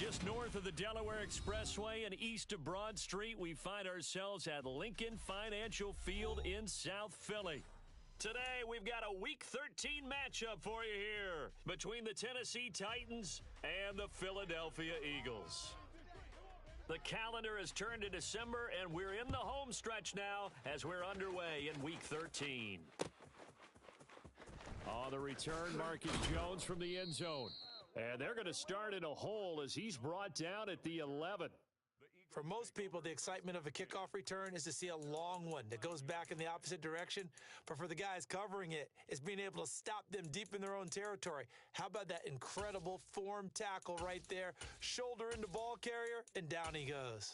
Just north of the Delaware Expressway and east of Broad Street, we find ourselves at Lincoln Financial Field in South Philly. Today, we've got a Week 13 matchup for you here between the Tennessee Titans and the Philadelphia Eagles. The calendar has turned to December, and we're in the home stretch now as we're underway in Week 13. On the return, Marcus Jones from the end zone. And they're going to start in a hole as he's brought down at the 11. For most people, the excitement of a kickoff return is to see a long one that goes back in the opposite direction. But for the guys covering it, it's being able to stop them deep in their own territory. How about that incredible form tackle right there? Shoulder into ball carrier, and down he goes.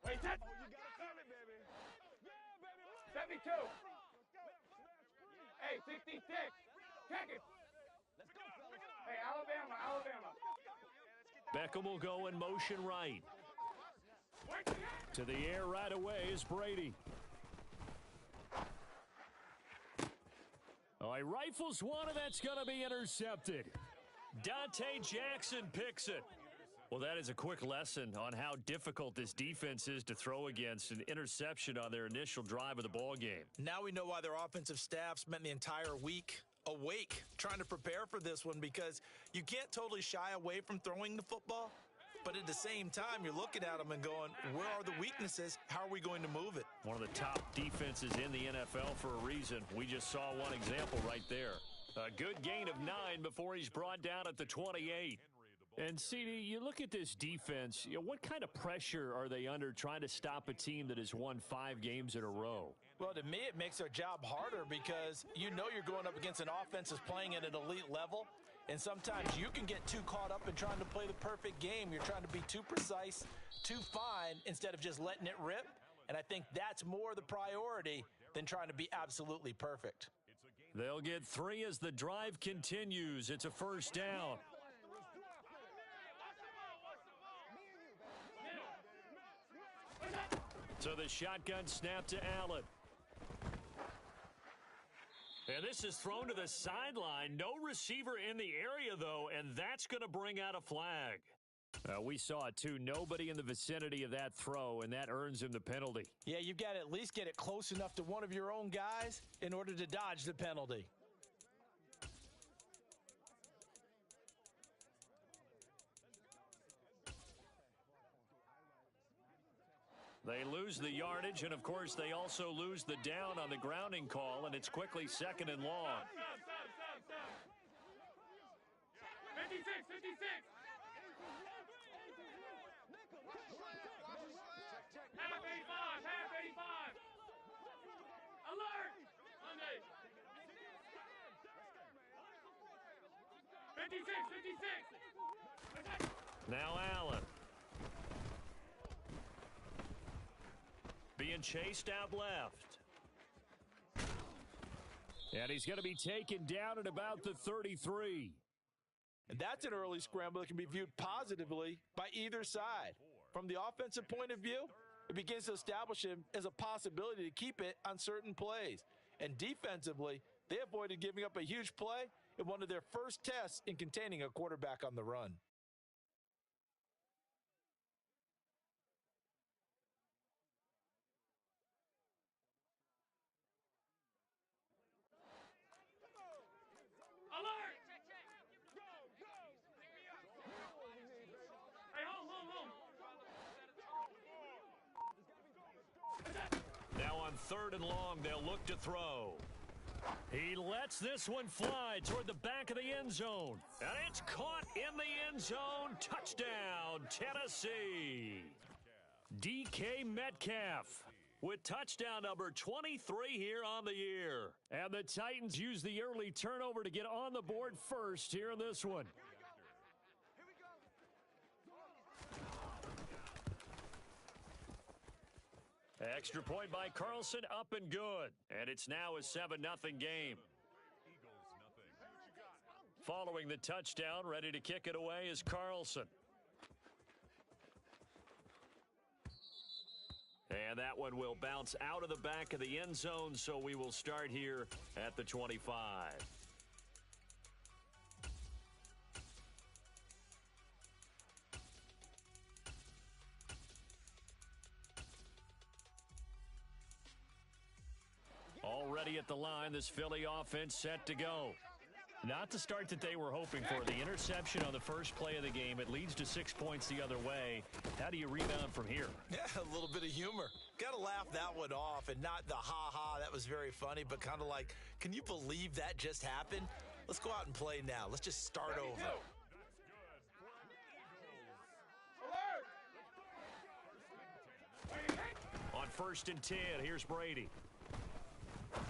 Hey, you got it coming, baby. Yeah, baby. 72. Hey, 66. Check it. Let's go, fellas. Hey, Alabama. Beckham will go in motion right. To the air right away is Brady. Oh, he rifles one, and that's going to be intercepted. Dante Jackson picks it. Well, that is a quick lesson on how difficult this defense is to throw against. An interception on their initial drive of the ball game. Now we know why their offensive staff spent the entire week awake trying to prepare for this one, because you can't totally shy away from throwing the football, but at the same time, you're looking at them and going, where are the weaknesses? How are we going to move it? One of the top defenses in the NFL for a reason. We just saw one example right there. A good gain of 9 before he's brought down at the 28. And, CD, you look at this defense, what kind of pressure are they under trying to stop a team that has won 5 games in a row? Well, to me, it makes their job harder because you know you're going up against an offense that's playing at an elite level, and sometimes you can get too caught up in trying to play the perfect game. You're trying to be too precise, too fine, instead of just letting it rip, and I think that's more the priority than trying to be absolutely perfect. They'll get 3 as the drive continues. It's a first down. So the shotgun snap to Allen. And this is thrown to the sideline. No receiver in the area, though, and that's going to bring out a flag. We saw it, too. Nobody in the vicinity of that throw, and that earns him the penalty. Yeah, you've got to at least get it close enough to one of your own guys in order to dodge the penalty. They lose the yardage, and, of course, they also lose the down on the grounding call, and it's quickly 2nd and long. 56. Half 85. Alert! Monday. 56. Now Allen. Being chased out left. And he's going to be taken down at about the 33. And that's an early scramble that can be viewed positively by either side. From the offensive point of view, it begins to establish him as a possibility to keep it on certain plays. And defensively, they avoided giving up a huge play in one of their first tests in containing a quarterback on the run. Alert! Hey, home. Now on 3rd and long, they'll look to throw. He lets this one fly toward the back of the end zone. And it's caught in the end zone. Touchdown, Tennessee. DK Metcalf with touchdown number 23 here on the year. And the Titans use the early turnover to get on the board first here in this one. Extra point by Carlson, up and good. And it's now a 7-0 game. Following the touchdown, ready to kick it away is Carlson. And that one will bounce out of the back of the end zone, so we will start here at the 25. Already at the line, this Philly offense set to go. Not the start that they were hoping for. The interception on the first play of the game. It leads to 6 points the other way. How do you rebound from here? Yeah, a little bit of humor. Got to laugh that one off, and not the ha-ha, that was very funny, but kind of like, can you believe that just happened? Let's go out and play now. Let's just start over. On 1st and 10, here's Brady.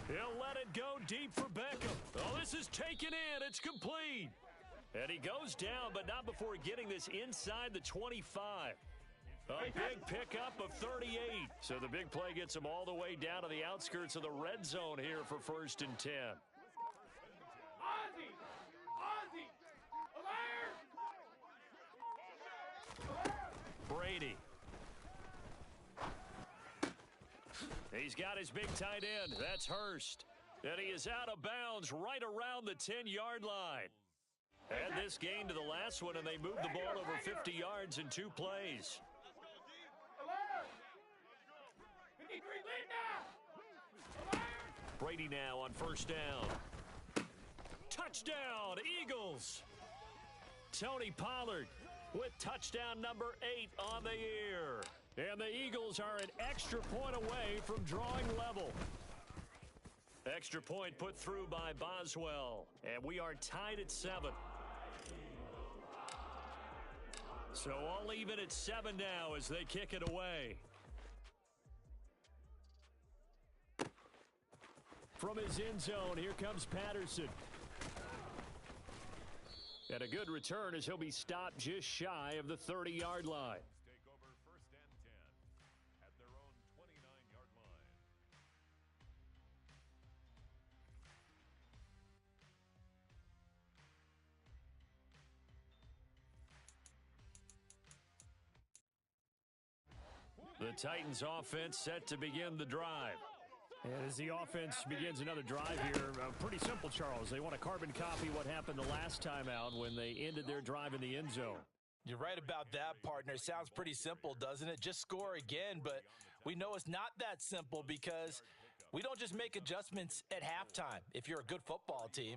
He'll let it go deep for Beckham. Oh, this is taken in. It's complete. And he goes down, but not before getting this inside the 25. A big pickup of 38. So the big play gets him all the way down to the outskirts of the red zone here for 1st and 10. Brady. He's got his big tight end. That's Hurst. And he is out of bounds right around the 10-yard line. Add this gain to the last one, and they moved the ball over 50 yards in 2 plays. Brady now on 1st down. Touchdown, Eagles. Tony Pollard with touchdown number 8 on the year. And the Eagles are an extra point away from drawing level. Extra point put through by Boswell. And we are tied at 7. So all even at 7 now as they kick it away. From his end zone, here comes Patterson. And a good return as he'll be stopped just shy of the 30-yard line. Take over 1st and 10 at their own 29-yard line. The Titans offense set to begin the drive. And as the offense begins another drive here, pretty simple, Charles. They want to carbon copy what happened the last time out when they ended their drive in the end zone. You're right about that, partner. Sounds pretty simple, doesn't it? Just score again, but we know it's not that simple because we don't just make adjustments at halftime. If you're a good football team,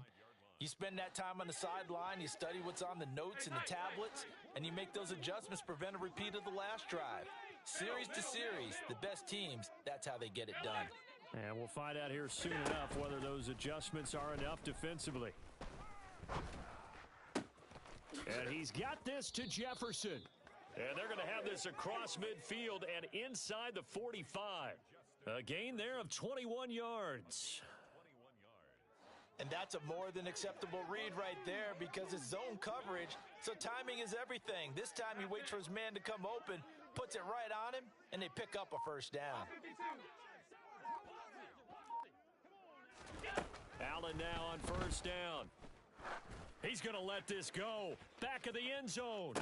you spend that time on the sideline, you study what's on the notes and the tablets, and you make those adjustments, prevent a repeat of the last drive. Series to series, the best teams, that's how they get it done. And we'll find out here soon enough whether those adjustments are enough defensively. And he's got this to Jefferson. And they're going to have this across midfield and inside the 45. A gain there of 21 yards. And that's a more than acceptable read right there because it's zone coverage, so timing is everything. This time he waits for his man to come open, puts it right on him, and they pick up a 1st down. Allen now on 1st down. He's going to let this go. Back of the end zone.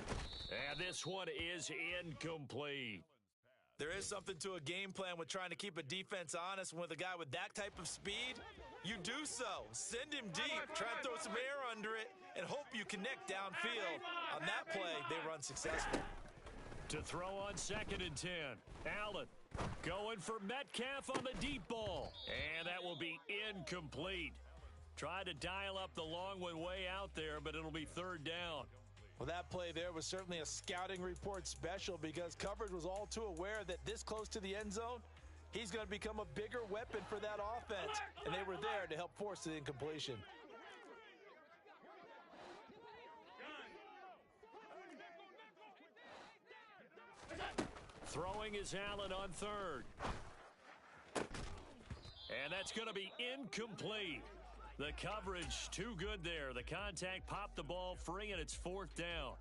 And this one is incomplete. There is something to a game plan with trying to keep a defense honest. With a guy with that type of speed, you do so. Send him deep, try and throw some air under it, and hope you connect downfield. On that play, they run successful. To throw on 2nd and 10. Allen going for Metcalf on the deep ball. And that will be incomplete. Try to dial up the long one way out there, but it'll be 3rd down. Well, that play there was certainly a scouting report special because coverage was all too aware that this close to the end zone, he's going to become a bigger weapon for that offense, and they were there to help force the incompletion. Throwing is Allen on 3rd. And that's going to be incomplete. The coverage too good there. The contact popped the ball free, and it's 4th down.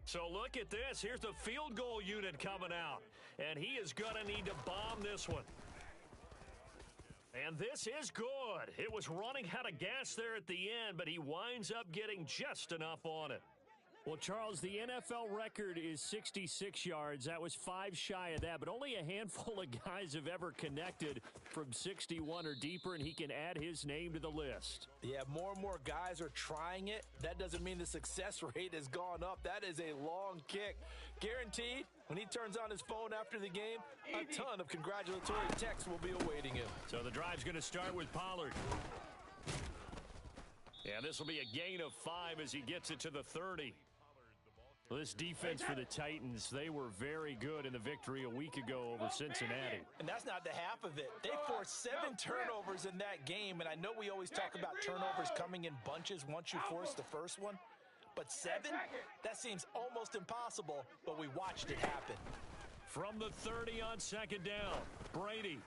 So look at this. Here's the field goal unit coming out. And he is going to need to bomb this one. And this is good. It was running out of gas there at the end, but he winds up getting just enough on it. Well, Charles, the NFL record is 66 yards. That was 5 shy of that, but only a handful of guys have ever connected from 61 or deeper, and he can add his name to the list. Yeah, more and more guys are trying it. That doesn't mean the success rate has gone up. That is a long kick. Guaranteed, when he turns on his phone after the game, a ton of congratulatory texts will be awaiting him. So the drive's going to start with Pollard. Yeah, this will be a gain of 5 as he gets it to the 30. Well, this defense for the Titans, they were very good in the victory a week ago over Cincinnati. And that's not the half of it. They forced 7 turnovers in that game, and I know we always talk about turnovers coming in bunches once you force the first one. But 7? That seems almost impossible, but we watched it happen. From the 30 on second down, Brady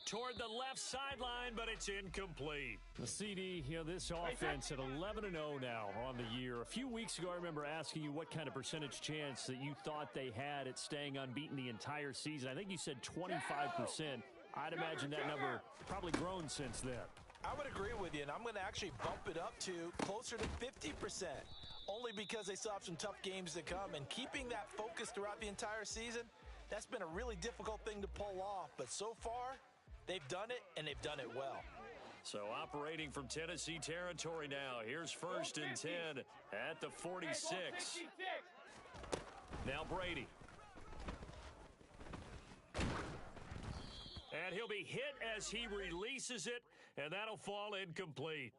toward the left sideline, but it's incomplete. The CD, this offense at 11-0 now on the year. A few weeks ago, I remember asking you what kind of percentage chance that you thought they had at staying unbeaten the entire season. I think you said 25%. I'd imagine that number probably grown since then. I would agree with you, and I'm going to actually bump it up to closer to 50%, only because they still have some tough games to come. And keeping that focus throughout the entire season, that's been a really difficult thing to pull off. But so far, they've done it, and they've done it well. So operating from Tennessee territory now. Here's 1st and 10 at the 46. Now Brady. And he'll be hit as he releases it, and that'll fall incomplete.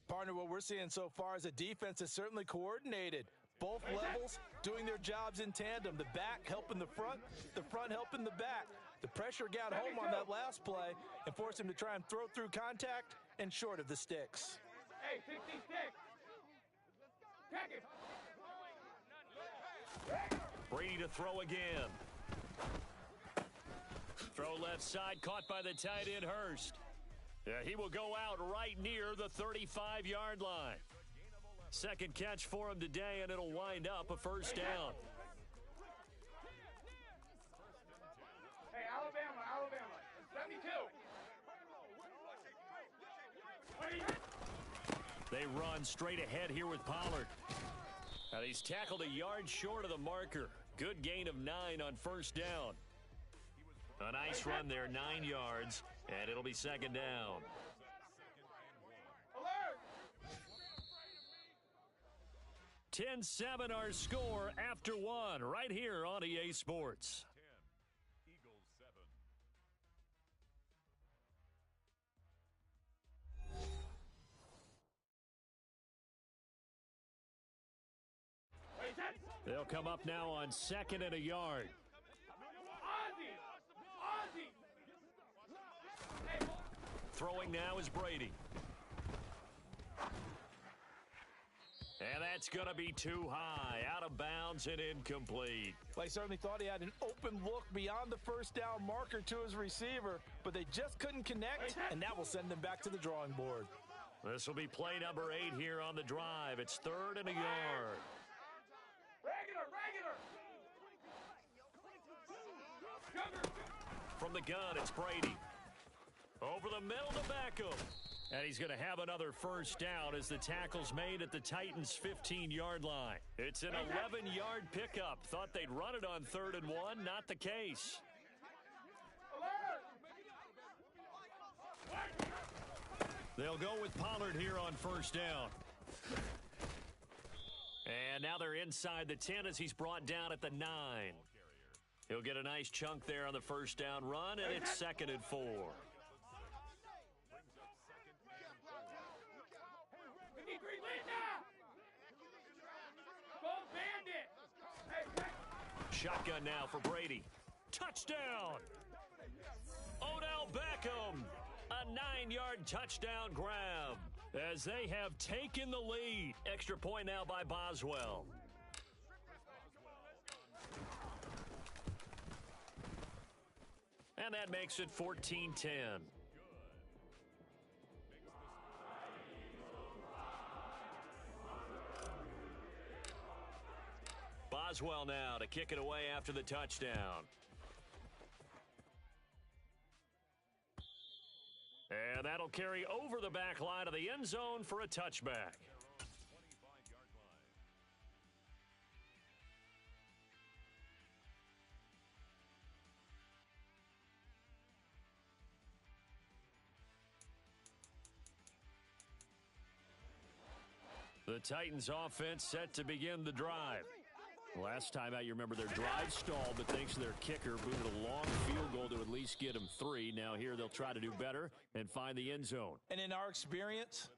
Partner, what we're seeing so far is a defense that's certainly coordinated. Both levels doing their jobs in tandem. The back helping the front helping the back. The pressure got home on that last play and forced him to try and throw through contact and short of the sticks. Hey, 66. Check it. Brady to throw again. Throw left side, caught by the tight end Hurst. Yeah, he will go out right near the 35-yard line. Second catch for him today, and it'll wind up a 1st down. Hey, Alabama. 72. They run straight ahead here with Pollard. Now he's tackled a yard short of the marker. Good gain of 9 on 1st down. A nice run there, 9 yards, and it'll be 2nd down. 10-7 our score after 1 right here on EA Sports. 10, Eagles 7. They'll come up now on 2nd and a yard. Throwing now is Brady. And that's going to be too high, out of bounds and incomplete. Well, he certainly thought he had an open look beyond the 1st down marker to his receiver, but they just couldn't connect, and that will send them back to the drawing board. This will be play number 8 here on the drive. It's 3rd and a yard. Regular. From the gun, it's Brady. Over the middle to Beckham. And he's going to have another 1st down as the tackle's made at the Titans' 15-yard line. It's an 11-yard pickup. Thought they'd run it on 3rd and 1. Not the case. They'll go with Pollard here on 1st down. And now they're inside the 10 as he's brought down at the 9. He'll get a nice chunk there on the 1st down run, and it's 2nd and 4. Shotgun now for Brady. Touchdown! Odell Beckham, a 9-yard touchdown grab as they have taken the lead. Extra point now by Boswell. And that makes it 14-10. Boswell now to kick it away after the touchdown. And that'll carry over the back line of the end zone for a touchback. The Titans offense set to begin the drive. Last time out, you remember their drive stalled, but thanks to their kicker, booted a long field goal to at least get them 3. Now here they'll try to do better and find the end zone. And in our experience,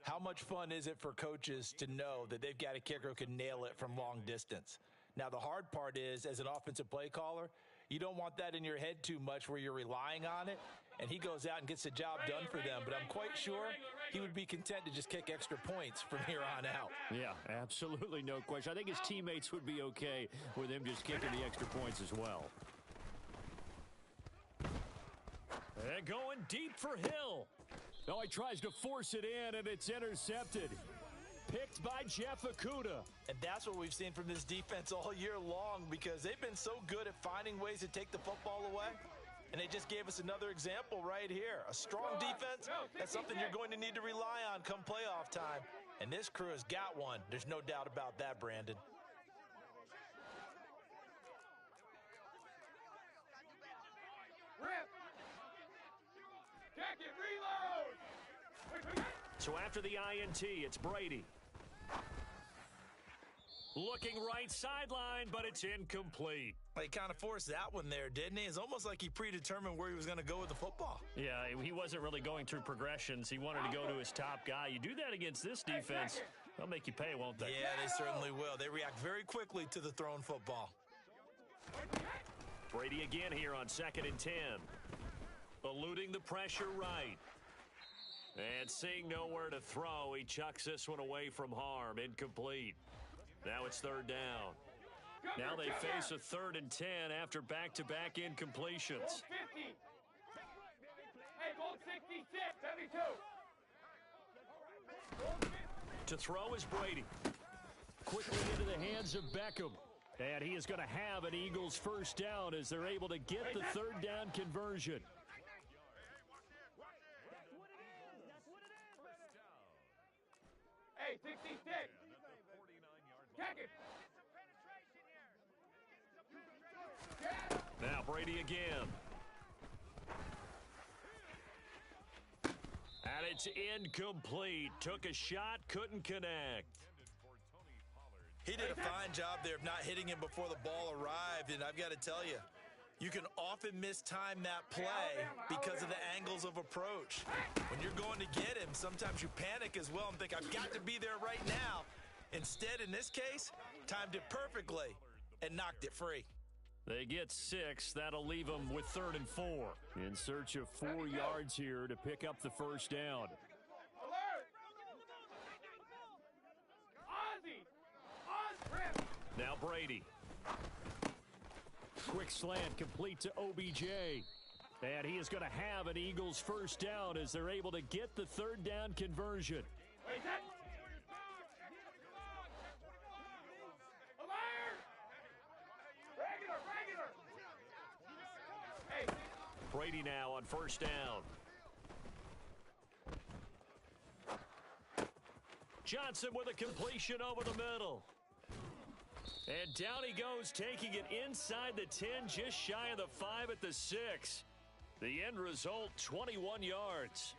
how much fun is it for coaches to know that they've got a kicker who can nail it from long distance? Now, the hard part is, as an offensive play caller, you don't want that in your head too much where you're relying on it, and he goes out and gets the job done for them. But I'm quite sure he would be content to just kick extra points from here on out. Yeah, absolutely no question. I think his teammates would be okay with him just kicking the extra points as well. And going deep for Hill. No, he tries to force it in, and it's intercepted. Picked by Jeff Okudah. And that's what we've seen from this defense all year long, because they've been so good at finding ways to take the football away. And they just gave us another example right here. A strong defense, that's something you're going to need to rely on come playoff time. And this crew has got one. There's no doubt about that, Brandon. Rip. Check it, reload. So after the INT, it's Brady. Looking right sideline, but it's incomplete. He kind of forced that one there, didn't he? It's almost like he predetermined where he was going to go with the football. Yeah, he wasn't really going through progressions. He wanted to go to his top guy. You do that against this defense, they'll make you pay, won't they? Yeah, they certainly will. They react very quickly to the thrown football. Brady again here on 2nd and 10. Eluding the pressure right. And seeing nowhere to throw, he chucks this one away from harm. Incomplete. Now it's 3rd down. Now they face a 3rd and 10 after back-to-back incompletions. 50. Hey, goal 66, 72. To throw is Brady. Quickly into the hands of Beckham. And he is going to have an Eagles first down as they're able to get the 3rd down conversion. Hey, 66. Check it. Now Brady again. And it's incomplete. Took a shot, couldn't connect. He did a fine job there of not hitting him before the ball arrived, and I've got to tell you, you can often mistime that play because of the angles of approach. When you're going to get him, sometimes you panic as well and think, I've got to be there right now. Instead, in this case, timed it perfectly and knocked it free. They get 6. That'll leave them with 3rd and 4. In search of 4 yards here to pick up the first down. Alert. Ozzy. Rip. Now Brady. Quick slant complete to OBJ. And he is going to have an Eagles first down as they're able to get the 3rd down conversion. Wait, that. Alert. Regular. Hey. Brady now on 1st down. Johnson with a completion over the middle. And down he goes, taking it inside the 10, just shy of the 5 at the 6. The end result, 21 yards.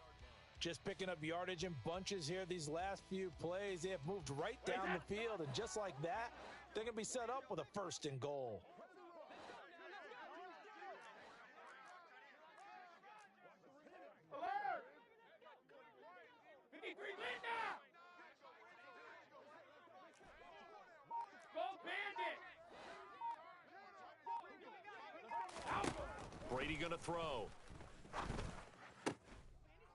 Just picking up yardage in bunches here these last few plays. They have moved right down the field, and just like that, they're going to be set up with a 1st and goal. Alert. 53 Linda. Go Bandit. Brady going to throw.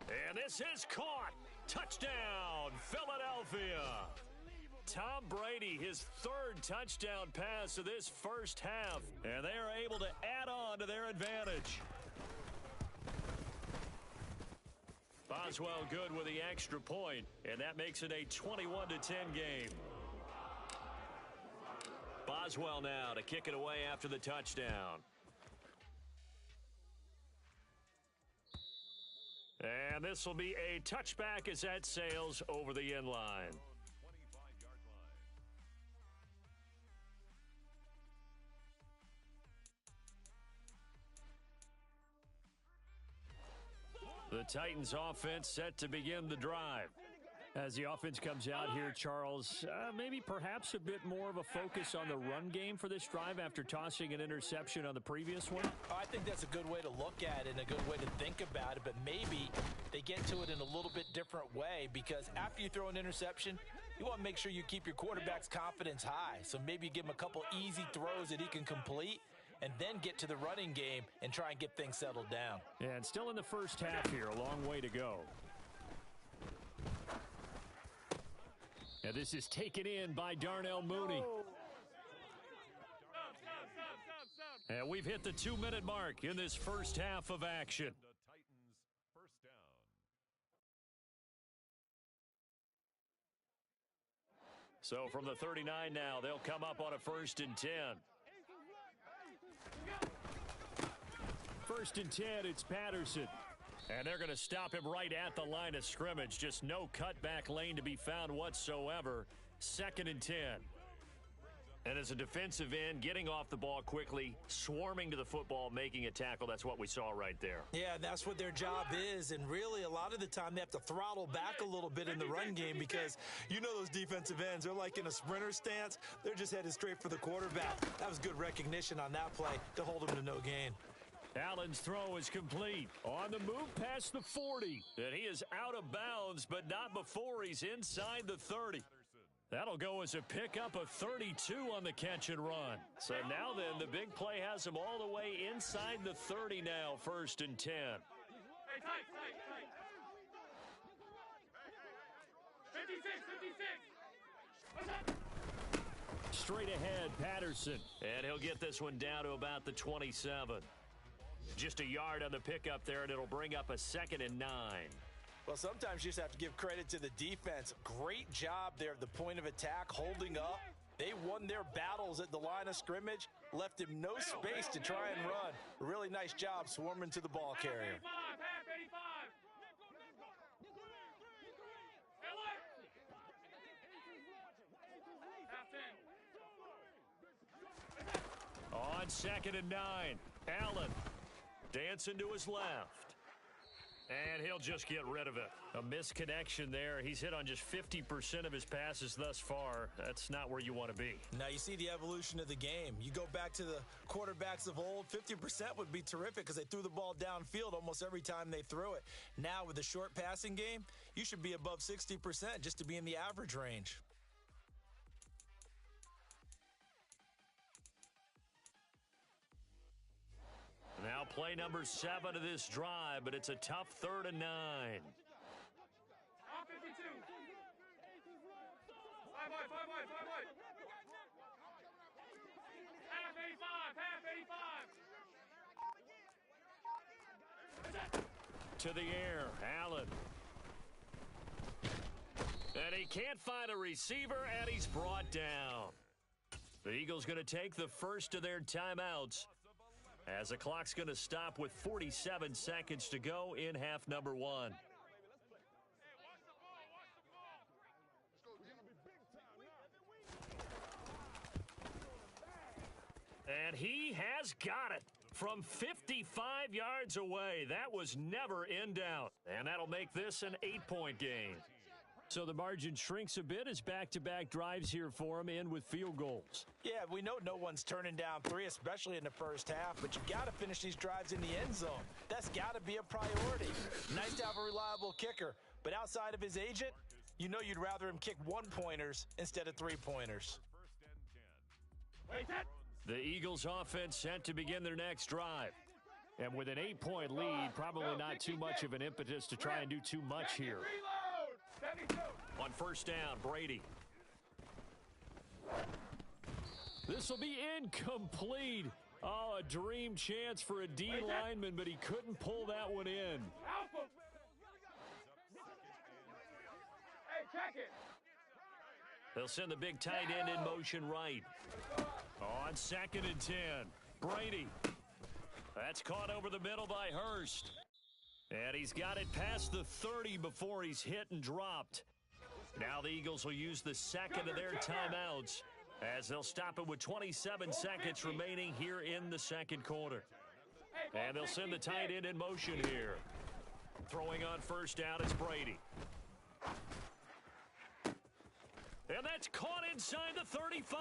And this is caught. Touchdown, Philadelphia. Tom Brady, his 3rd touchdown pass of this first half. And they are able to add on to their advantage. Boswell good with the extra point, and that makes it a 21-10 game. Boswell now to kick it away after the touchdown. And this will be a touchback as that sails over the end line. The Titans offense set to begin the drive. As the offense comes out here, Charles, maybe perhaps a bit more of a focus on the run game for this drive after tossing an interception on the previous one? I think that's a good way to look at it and a good way to think about it, but maybe they get to it in a little bit different way, because after you throw an interception, you want to make sure you keep your quarterback's confidence high. So maybe you give him a couple easy throws that he can complete and then get to the running game and try and get things settled down. And still in the first half here, a long way to go. And this is taken in by Darnell Mooney. And we've hit the 2-minute mark in this first half of action. The Titans first down. So from the 39 now, they'll come up on a 1st and 10. 1st and 10, it's Patterson. And they're going to stop him right at the line of scrimmage. Just no cutback lane to be found whatsoever. 2nd and 10. And as a defensive end, getting off the ball quickly, swarming to the football, making a tackle, that's what we saw right there. Yeah, that's what their job is, and really a lot of the time they have to throttle back a little bit in the run game, because you know those defensive ends, they're like in a sprinter stance. They're just headed straight for the quarterback. That was good recognition on that play to hold him to no gain. Allen's throw is complete. On the move past the 40. And he is out of bounds, but not before he's inside the 30. That'll go as a pickup of 32 on the catch and run. So now then, the big play has him all the way inside the 30 now, 1st and 10. Hey, tight. 56. Straight ahead, Patterson. And he'll get this one down to about the 27. Just a yard on the pickup there, and it'll bring up a 2nd and 9. Well, sometimes you just have to give credit to the defense. Great job there at the point of attack, holding up. They won their battles at the line of scrimmage, left him no space to try and run. Really nice job swarming to the ball carrier. On 2nd and 9, Allen dancing to his left. And he'll just get rid of it. A misconnection there. He's hit on just 50% of his passes thus far. That's not where you want to be. Now you see the evolution of the game. You go back to the quarterbacks of old, 50% would be terrific because they threw the ball downfield almost every time they threw it. Now with the short passing game, you should be above 60% just to be in the average range. Now play number 7 of this drive, but it's a tough 3rd and 9. Half 52. 5 wide. Half 85. To the air, Allen. And he can't find a receiver, and he's brought down. The Eagles going to take the first of their timeouts, as the clock's going to stop with 47 seconds to go in half number 1. And he has got it from 55 yards away. That was never in doubt. And that'll make this an 8-point game. So the margin shrinks a bit as back-to-back drives here for him, end with field goals. Yeah, we know no one's turning down 3, especially in the first half, but you got to finish these drives in the end zone. That's got to be a priority. Nice to have a reliable kicker, but outside of his agent, you know you'd rather him kick 1-pointers instead of 3-pointers. The Eagles offense set to begin their next drive. And with an 8-point lead, probably not too much of an impetus to try and do too much here. On first down, Brady. This will be incomplete. Oh, a dream chance for a D lineman, but he couldn't pull that one in. Hey, check it. They'll send the big tight end in motion right. On 2nd and 10, Brady. That's caught over the middle by Hurst. And he's got it past the 30 before he's hit and dropped. Now the Eagles will use the second of their timeouts as they'll stop it with 27 seconds remaining here in the second quarter. And they'll send the tight end in motion here. Throwing on first down, it's Brady. And that's caught inside the 35.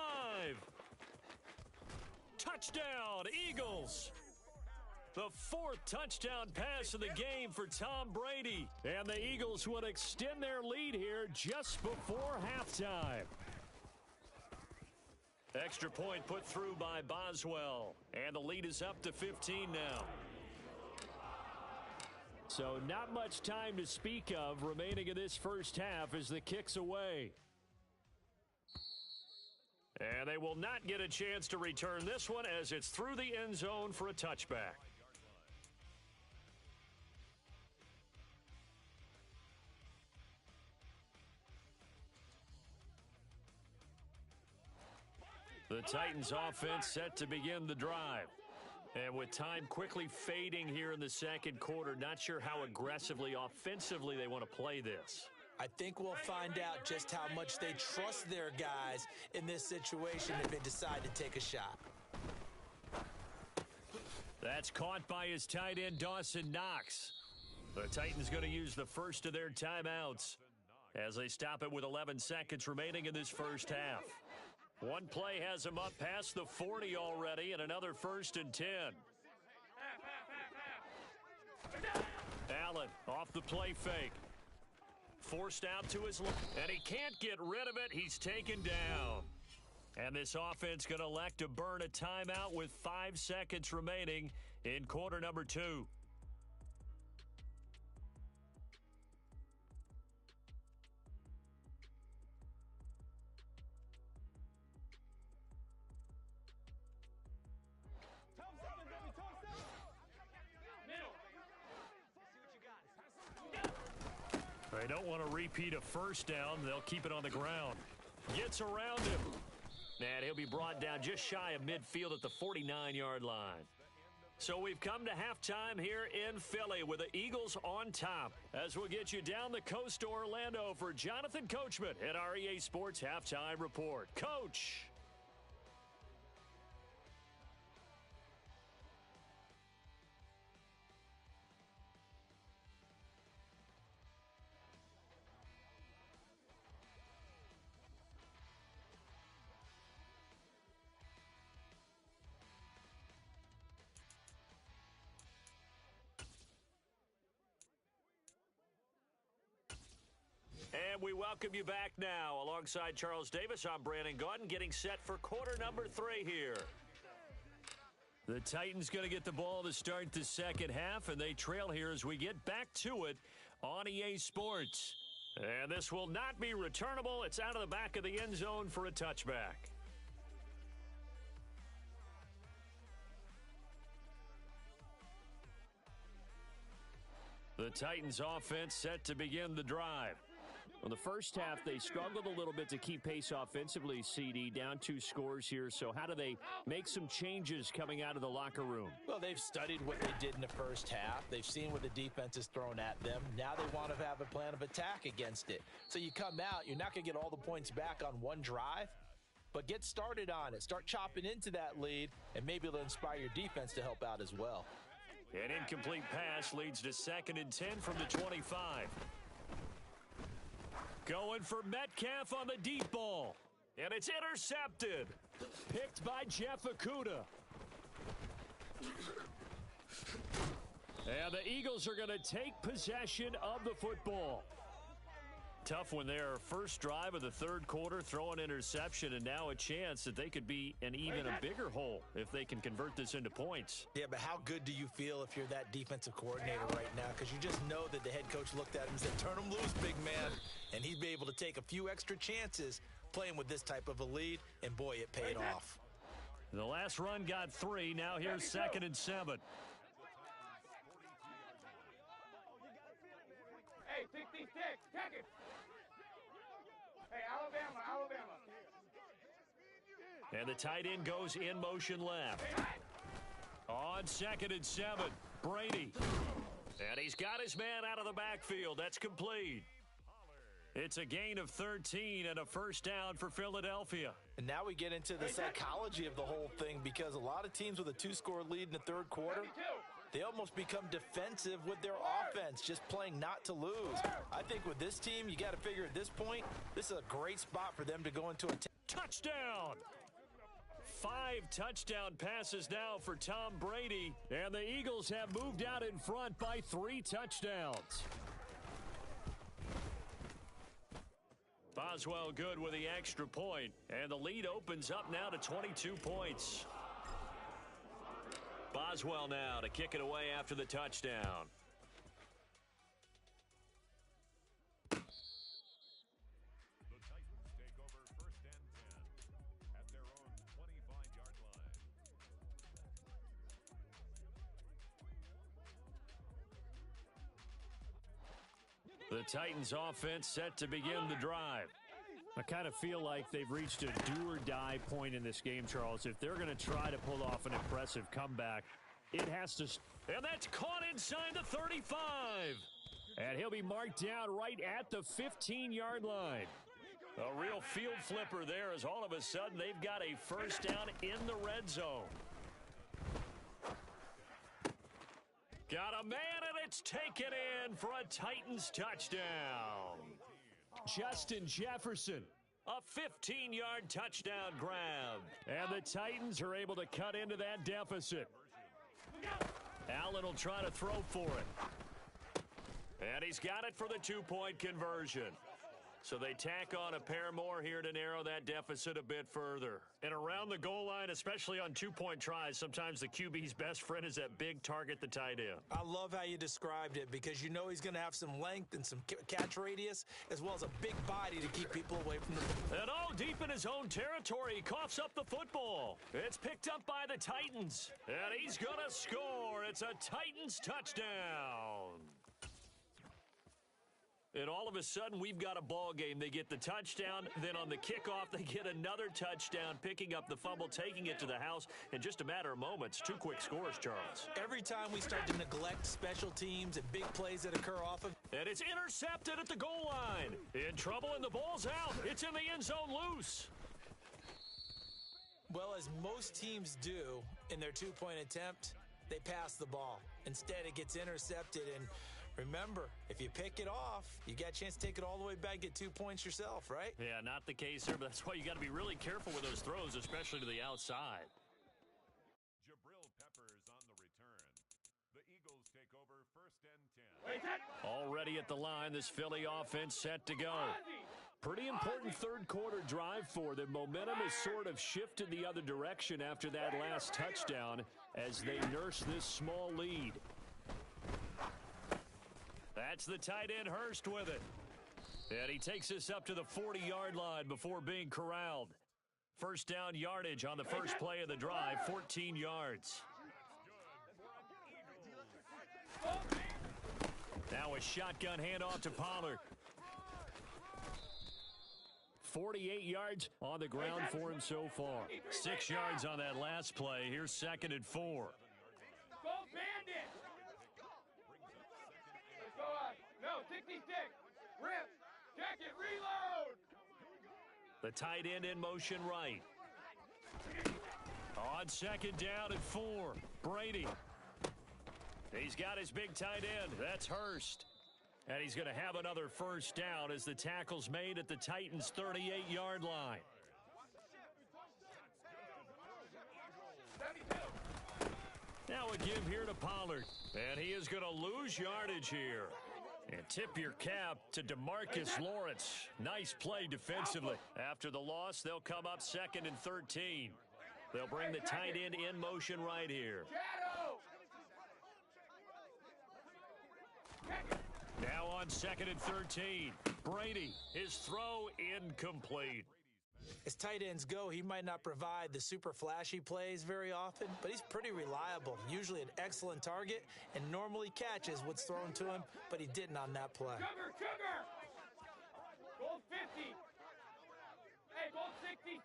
Touchdown, Eagles. The fourth touchdown pass of the game for Tom Brady. And the Eagles would extend their lead here just before halftime. Extra point put through by Boswell. And the lead is up to 15 now. So not much time to speak of remaining in this first half as the kick's away. And they will not get a chance to return this one as it's through the end zone for a touchback. The Titans offense set to begin the drive. And with time quickly fading here in the second quarter, not sure how aggressively, offensively they want to play this. I think we'll find out just how much they trust their guys in this situation if they decide to take a shot. That's caught by his tight end, Dawson Knox. The Titans going to use the first of their timeouts as they stop it with 11 seconds remaining in this first half. One play has him up past the 40 already, and another 1st and 10. Allen off the play fake. Forced out to his left, and he can't get rid of it. He's taken down. And this offense going to elect to burn a timeout with 5 seconds remaining in quarter number 2. They don't want to repeat a first down. They'll keep it on the ground. Gets around him. And he'll be brought down just shy of midfield at the 49-yard line. So we've come to halftime here in Philly with the Eagles on top. As we'll get you down the coast to Orlando for Jonathan Coachman at our EA Sports Halftime Report. Coach. And we welcome you back now. Alongside Charles Davis, I'm Brandon Gaudin, getting set for quarter number 3 here. The Titans going to get the ball to start the second half, and they trail here as we get back to it on EA Sports. And this will not be returnable. It's out of the back of the end zone for a touchback. The Titans offense set to begin the drive. Well, the first half, they struggled a little bit to keep pace offensively, CD, down 2 scores here. So how do they make some changes coming out of the locker room? Well, they've studied what they did in the first half. They've seen what the defense has thrown at them. Now they want to have a plan of attack against it. So you come out, you're not going to get all the points back on one drive, but get started on it. Start chopping into that lead, and maybe it'll inspire your defense to help out as well. An incomplete pass leads to 2nd and 10 from the 25. Going for Metcalf on the deep ball. And it's intercepted. Picked by Jeff Okudah. And the Eagles are going to take possession of the football. Tough one there. First drive of the third quarter, throw an interception, and now a chance that they could be in even a bigger hole if they can convert this into points. Yeah, but how good do you feel if you're that defensive coordinator right now? Because you just know that the head coach looked at him and said, turn him loose, big man. And he'd be able to take a few extra chances playing with this type of a lead, and boy, it paid off. The last run got 3. Now here's 2nd and 7. Hey, 66, check it. Hey, Alabama. And the tight end goes in motion left. On 2nd and 7, Brady. And he's got his man out of the backfield. That's complete. It's a gain of 13 and a first down for Philadelphia. And now we get into the psychology of the whole thing, because a lot of teams with a 2-score lead in the third quarter they almost become defensive with their offense, just playing not to lose. I think with this team, you got to figure at this point, this is a great spot for them to go into a touchdown. 5 touchdown passes now for Tom Brady, and the Eagles have moved out in front by 3 touchdowns. Boswell good with the extra point, and the lead opens up now to 22 points. Boswell now to kick it away after the touchdown. The Titans take over 1st and 10 at their own 25-yard line. The Titans offense set to begin the drive. I kind of feel like they've reached a do-or-die point in this game, Charles. If they're going to try to pull off an impressive comeback, it has to... And that's caught inside the 35. And he'll be marked down right at the 15-yard line. A real field flipper there, as all of a sudden they've got a first down in the red zone. Got a man, and it's taken in for a Titans touchdown. Justin Jefferson, a 15-yard touchdown grab. And the Titans are able to cut into that deficit. Allen will try to throw for it. And he's got it for the 2-point conversion. So they tack on a pair more here to narrow that deficit a bit further. And around the goal line, especially on 2-point tries, sometimes the QB's best friend is that big target, the tight end. I love how you described it because you know he's going to have some length and some catch radius as well as a big body to keep people away from the... And all deep in his own territory, he coughs up the football. It's picked up by the Titans. And he's going to score. It's a Titans touchdown. And all of a sudden, we've got a ball game. They get the touchdown. Then on the kickoff, they get another touchdown, picking up the fumble, taking it to the house in just a matter of moments. 2 quick scores, Charles. Every time we start to neglect special teams and big plays that occur off of... And it's intercepted at the goal line. In trouble, and the ball's out. It's in the end zone loose. Well, as most teams do in their 2-point attempt, they pass the ball. Instead, it gets intercepted, and... remember, if you pick it off, you got a chance to take it all the way back, get 2 points yourself, right? Yeah, not the case here, but that's why you got to be really careful with those throws, especially to the outside. Jabril Peppers on the return. The Eagles take over 1st and 10. Already at the line, this Philly offense set to go. Pretty important third-quarter drive for them. Momentum has sort of shifted the other direction after that last touchdown as they nurse this small lead. That's the tight end Hurst with it. And he takes us up to the 40-yard line before being corralled. First down yardage on the first play of the drive, 14 yards. Now a shotgun handoff to Pollard. 48 yards on the ground for him so far. 6 yards on that last play. Here's 2nd and 4. Go Bandit! Let's go on. No, 66. Rip. Check it. Reload. The tight end in motion right. On 2nd down and 4. Brady. He's got his big tight end. That's Hurst. And he's going to have another first down as the tackle's made at the Titans' 38-yard line. Now a give here to Pollard. And he is going to lose yardage here. And tip your cap to DeMarcus Lawrence. Nice play defensively. After the loss, they'll come up 2nd and 13. They'll bring the tight end in motion right here. Now on 2nd and 13. Brady, his throw incomplete. As tight ends go, he might not provide the super flashy plays very often, but he's pretty reliable. Usually an excellent target and normally catches what's thrown to him, but he didn't on that play. Sugar! Goal 50. Hey, goal 66.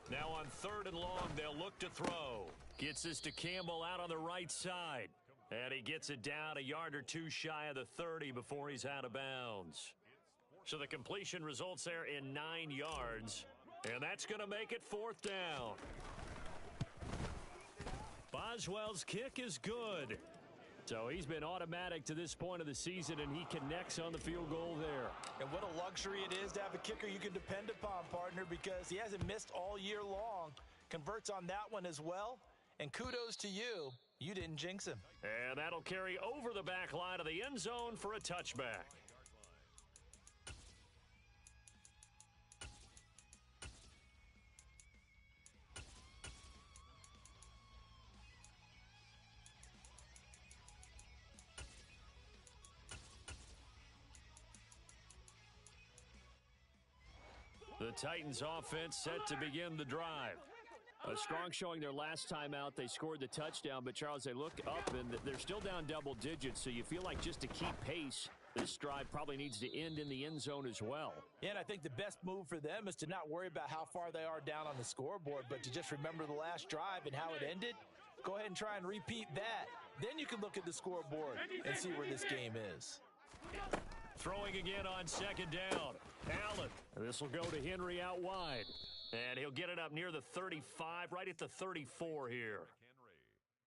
Now on 3rd and long, they'll look to throw. Gets this to Campbell out on the right side. And he gets it down a yard or two shy of the 30 before he's out of bounds. So the completion results there in 9 yards. And that's going to make it 4th down. Boswell's kick is good. So he's been automatic to this point of the season, and he connects on the field goal there. And what a luxury it is to have a kicker you can depend upon, partner, because he hasn't missed all year long. Converts on that one as well. And kudos to you. You didn't jinx him. And that'll carry over the back line of the end zone for a touchback. The Titans offense set to begin the drive. A strong showing their last time out. They scored the touchdown, but Charles, they look up and they're still down double digits, so you feel like just to keep pace, this drive probably needs to end in the end zone as well. Yeah, and I think the best move for them is to not worry about how far they are down on the scoreboard, but to just remember the last drive and how it ended. Go ahead and try and repeat that. Then you can look at the scoreboard and see where this game is. Throwing again on second down. Allen. This will go to Henry out wide. And he'll get it up near the 35, right at the 34 here.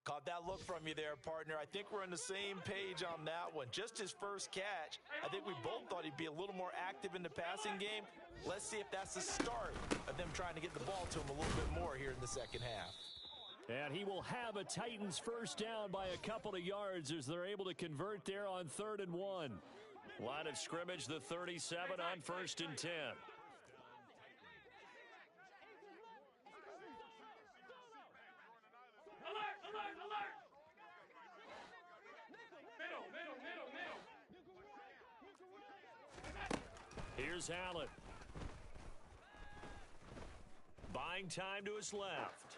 Caught that look from you there, partner. I think we're on the same page on that one. Just his first catch. I think we both thought he'd be a little more active in the passing game. Let's see if that's the start of them trying to get the ball to him a little bit more here in the second half. And he will have a Titans first down by a couple of yards as they're able to convert there on 3rd and 1. Line of scrimmage, the 37 on 1st and 10. Here's Allen. Buying time to his left.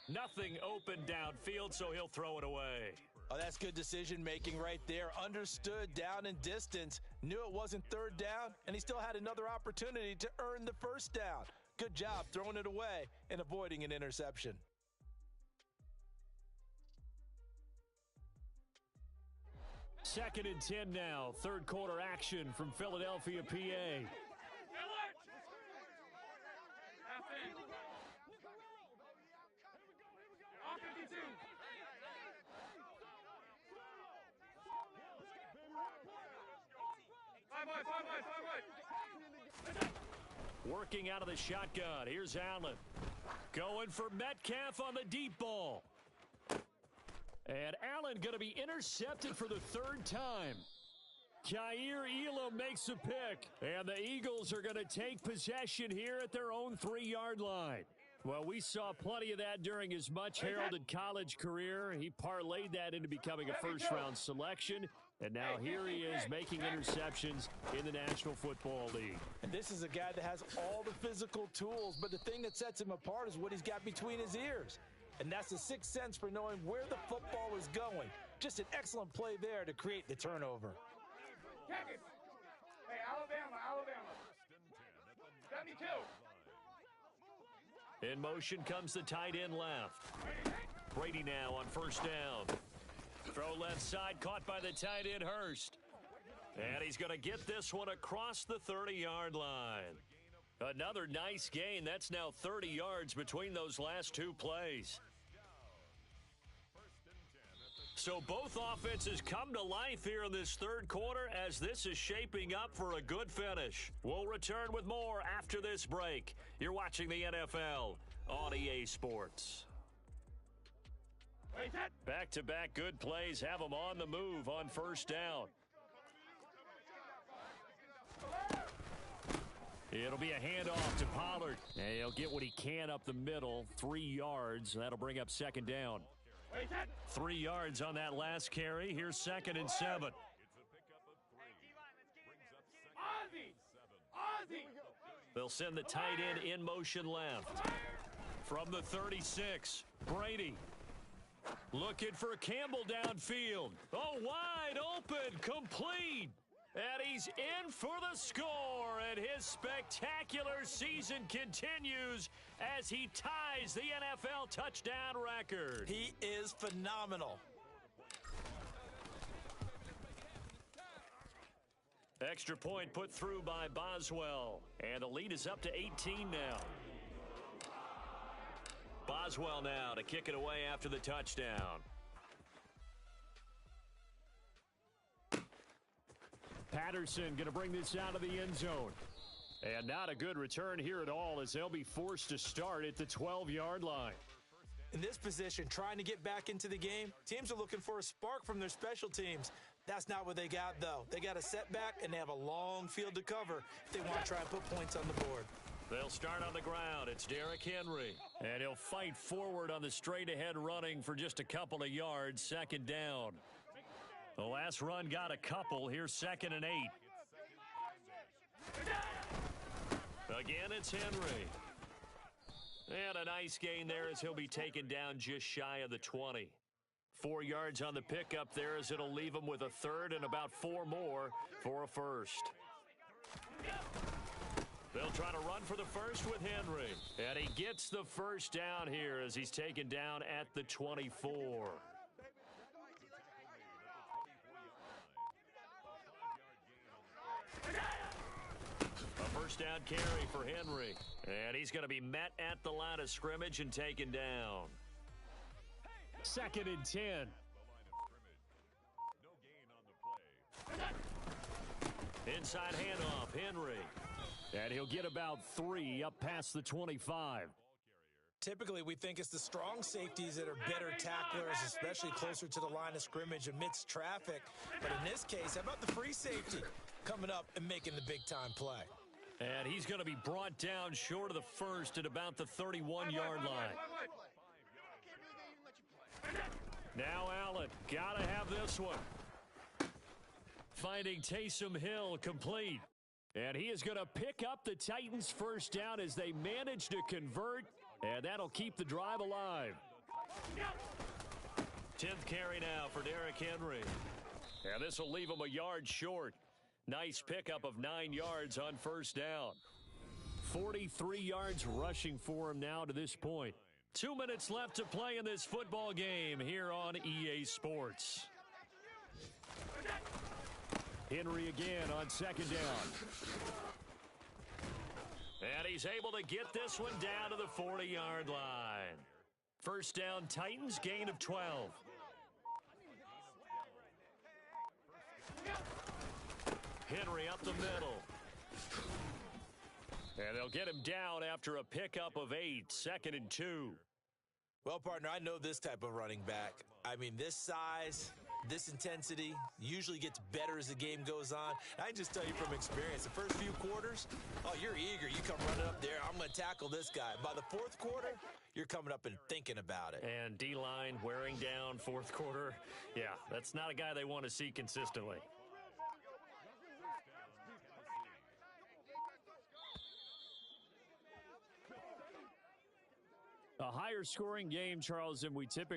Nothing open downfield, so he'll throw it away. Oh, that's good decision-making right there. Understood down and distance. Knew it wasn't 3rd down, and he still had another opportunity to earn the first down. Good job throwing it away and avoiding an interception. Second and 10 now. 3rd quarter action from Philadelphia, PA. Working out of the shotgun. Here's Allen. Going for Metcalf on the deep ball. And Allen going to be intercepted for the 3rd time. Kaiir Elam makes a pick. And the Eagles are going to take possession here at their own 3-yard line. Well, we saw plenty of that during his much-heralded college career. He parlayed that into becoming a first-round selection. And now here he is making interceptions in the National Football League. And this is a guy that has all the physical tools, but the thing that sets him apart is what he's got between his ears. And that's the sixth sense for knowing where the football is going. Just an excellent play there to create the turnover. Hey, Alabama. 72. In motion comes the tight end left. Brady now on 1st down. Throw left side, caught by the tight end Hurst. And he's going to get this one across the 30-yard line. Another nice gain. That's now 30 yards between those last 2 plays. So both offenses come to life here in this 3rd quarter as this is shaping up for a good finish. We'll return with more after this break. You're watching the NFL on EA Sports. Back-to-back good plays have them on the move on 1st down. It'll be a handoff to Pollard. And he'll get what he can up the middle, 3 yards. That'll bring up 2nd down. 3 yards on that last carry. Here's 2nd and 7. They'll send the tight end in motion left. From the 36, Brady. Looking for Campbell downfield. Oh, wide open, complete. And he's in for the score, and his spectacular season continues as he ties the NFL touchdown record. He is phenomenal. Extra point put through by Boswell, and the lead is up to 18 now. Boswell now to kick it away after the touchdown. Patterson going to bring this out of the end zone. And not a good return here at all as they'll be forced to start at the 12-yard line. In this position, trying to get back into the game, teams are looking for a spark from their special teams. That's not what they got, though. They got a setback, and they have a long field to cover if they want to try and put points on the board. They'll start on the ground. It's Derrick Henry. And he'll fight forward on the straight-ahead running for just a couple of yards, second down. The last run got a couple. Here's 2nd and 8. Again, it's Henry. And a nice gain there as he'll be taken down just shy of the 20. 4 yards on the pickup there as it'll leave him with a third and about 4 more for a first. They'll try to run for the first with Henry. And he gets the first down here as he's taken down at the 24. A first down carry for Henry. And he's going to be met at the line of scrimmage and taken down. 2nd and 10. Inside handoff, Henry. And he'll get about 3 up past the 25. Typically, we think it's the strong safeties that are better tacklers, especially closer to the line of scrimmage amidst traffic. But in this case, how about the free safety coming up and making the big-time play? And he's going to be brought down short of the first at about the 31-yard line. Now Allen, gotta have this one. Finding Taysom Hill complete. And he is going to pick up the Titans' first down as they manage to convert. And that'll keep the drive alive. 10th carry now for Derrick Henry. And this will leave him a yard short. Nice pickup of 9 yards on first down. 43 yards rushing for him now to this point. 2 minutes left to play in this football game here on EA Sports. Henry again on 2nd down. And he's able to get this one down to the 40-yard line. First down, Titans, gain of 12. Henry up the middle. And they'll get him down after a pickup of 8, 2nd and 2. Well, partner, I know this type of running back. I mean, this size, this intensity usually gets better as the game goes on. I can just tell you from experience, the first few quarters, oh, you're eager. You come running up there, I'm going to tackle this guy. By the 4th quarter, you're coming up and thinking about it. And D-line wearing down 4th quarter. Yeah, that's not a guy they want to see consistently. A higher scoring game, Charles, than we typically